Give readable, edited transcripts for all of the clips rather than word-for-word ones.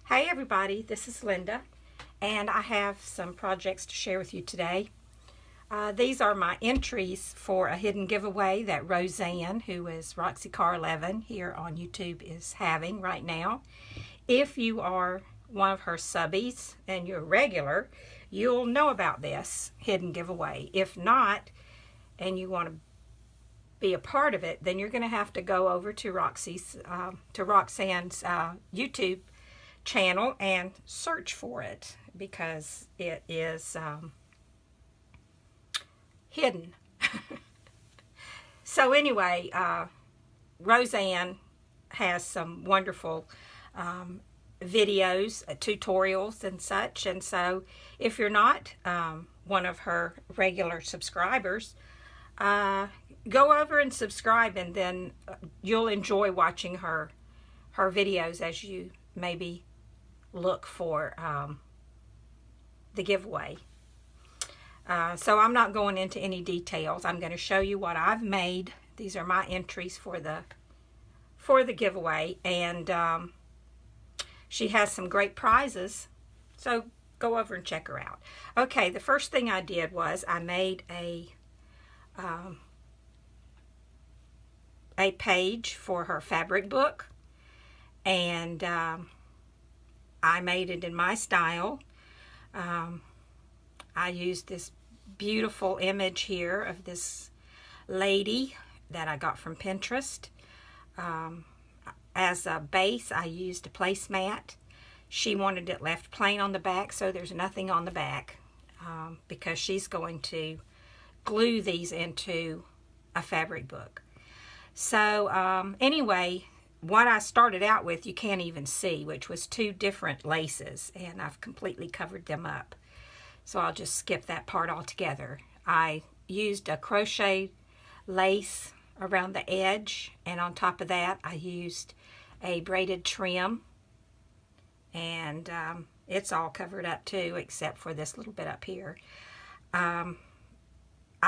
Hey everybody, this is Linda, and I have some projects to share with you today. These are my entries for a hidden giveaway that Roseanne, who is Roxycar11 here on YouTube, is having right now. If you are one of her subbies and you're a regular, you'll know about this hidden giveaway. If not, and you want to be a part of it, then you're going to have to go over to Roxanne's YouTube channel and search for it because it is hidden. So anyway, Roseanne has some wonderful videos, tutorials and such, and so if you're not one of her regular subscribers, go over and subscribe, and then you'll enjoy watching her videos as you maybe look for the giveaway. So I'm not going into any details. I'm going to show you what I've made. These are my entries for the giveaway, and she has some great prizes, so go over and check her out. Okay, the first thing I did was I made a page for her fabric book, and I made it in my style. I used this beautiful image here of this lady that I got from Pinterest. As a base, I used a placemat. She wanted it left plain on the back, so there's nothing on the back because she's going to glue these into a fabric book. So anyway, what I started out with you can't even see, which was two different laces, and I've completely covered them up. So I'll just skip that part altogether. I used a crochet lace around the edge, and on top of that I used a braided trim, and it's all covered up too except for this little bit up here. I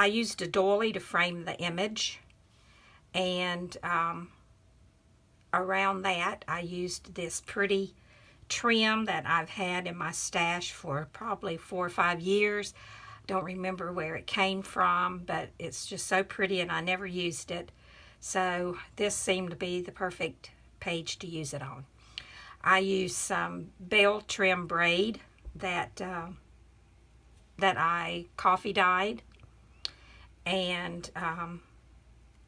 used a doily to frame the image, and around that I used this pretty trim that I've had in my stash for probably 4 or 5 years. Don't remember where it came from, but it's just so pretty and I never used it. So this seemed to be the perfect page to use it on. I used some bell trim braid that I coffee dyed, and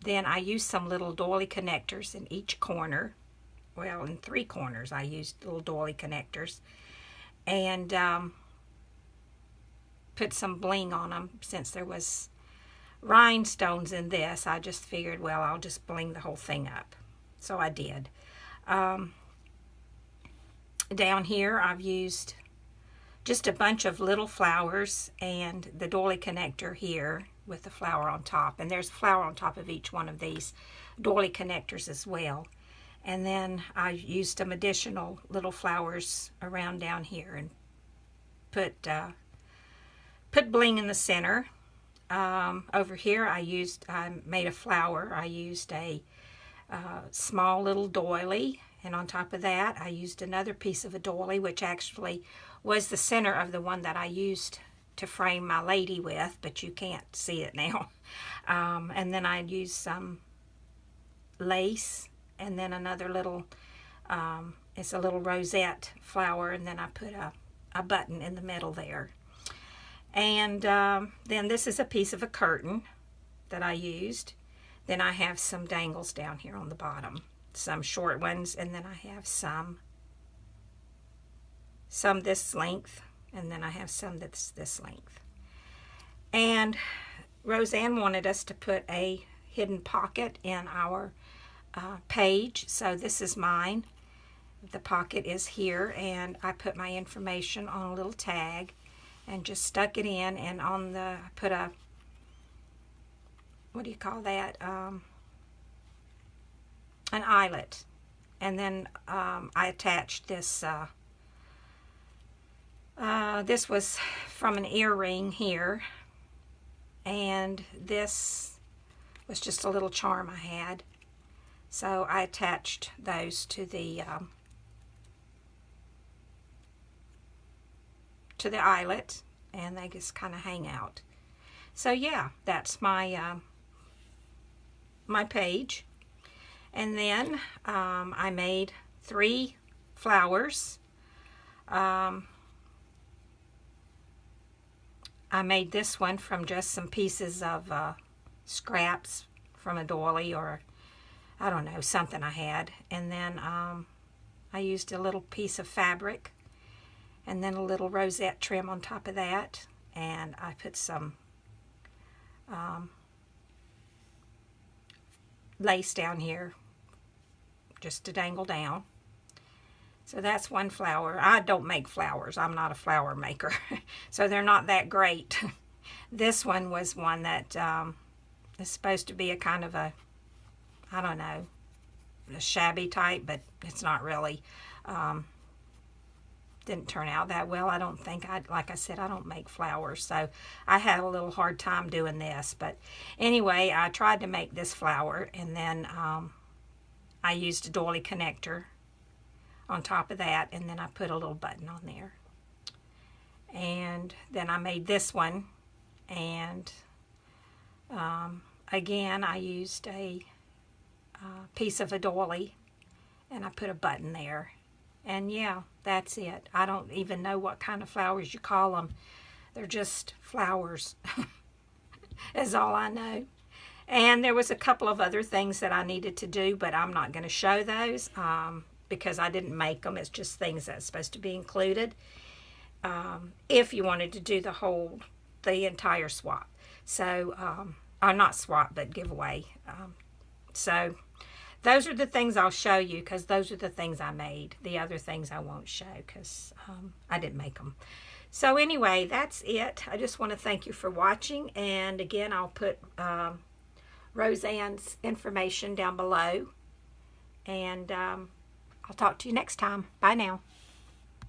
then I used some little doily connectors in each corner. Well, in 3 corners I used little doily connectors, and put some bling on them. Since there was rhinestones in this, I just figured, well, I'll just bling the whole thing up. So I did. Down here I've used just a bunch of little flowers and the doily connector here with the flower on top, and there's a flower on top of each one of these doily connectors as well. And then I used some additional little flowers around down here and put bling in the center. Over here I made a flower. I used a small little doily, and on top of that I used another piece of a doily, which actually was the center of the one that I used to frame my lady with, but you can't see it now. And then I used some lace, and then another little, it's a little rosette flower, and then I put a button in the middle there. And then this is a piece of a curtain that I used. Then I have some dangles down here on the bottom, some short ones, and then I have some this length, and then I have some that's this length. And Roseanne wanted us to put a hidden pocket in our page, so this is mine. The pocket is here, and I put my information on a little tag and just stuck it in, and on the, I put a, what do you call that, an eyelet, and then I attached this this was from an earring here, and this was just a little charm I had, so I attached those to the to the eyelet, and they just kind of hang out. So yeah, that's my my page. And then I made 3 flowers. I made this one from just some pieces of scraps from a doily, or I don't know, something I had. And then I used a little piece of fabric and then a little rosette trim on top of that, and I put some lace down here just to dangle down. So that's one flower. I don't make flowers. I'm not a flower maker. So they're not that great. This one was one that is supposed to be a kind of a, I don't know, a shabby type, but it's not really. Didn't turn out that well. I don't think. Like I said, I don't make flowers, so I had a little hard time doing this. But anyway, I tried to make this flower, and then I used a doily connector on top of that, and then I put a little button on there. And then I made this one, and again I used a piece of a doily, and I put a button there. And yeah, that's it. I don't even know what kind of flowers you call them. They're just flowers. Is all I know. And there was a couple of other things that I needed to do, but I'm not going to show those because I didn't make them. It's just things that's supposed to be included if you wanted to do the entire swap. So, or not swap, but giveaway. So those are the things I'll show you, because those are the things I made. The other things I won't show because I didn't make them. So anyway, that's it. I just want to thank you for watching. And again, I'll put Roxanne's information down below. And I'll talk to you next time. Bye now.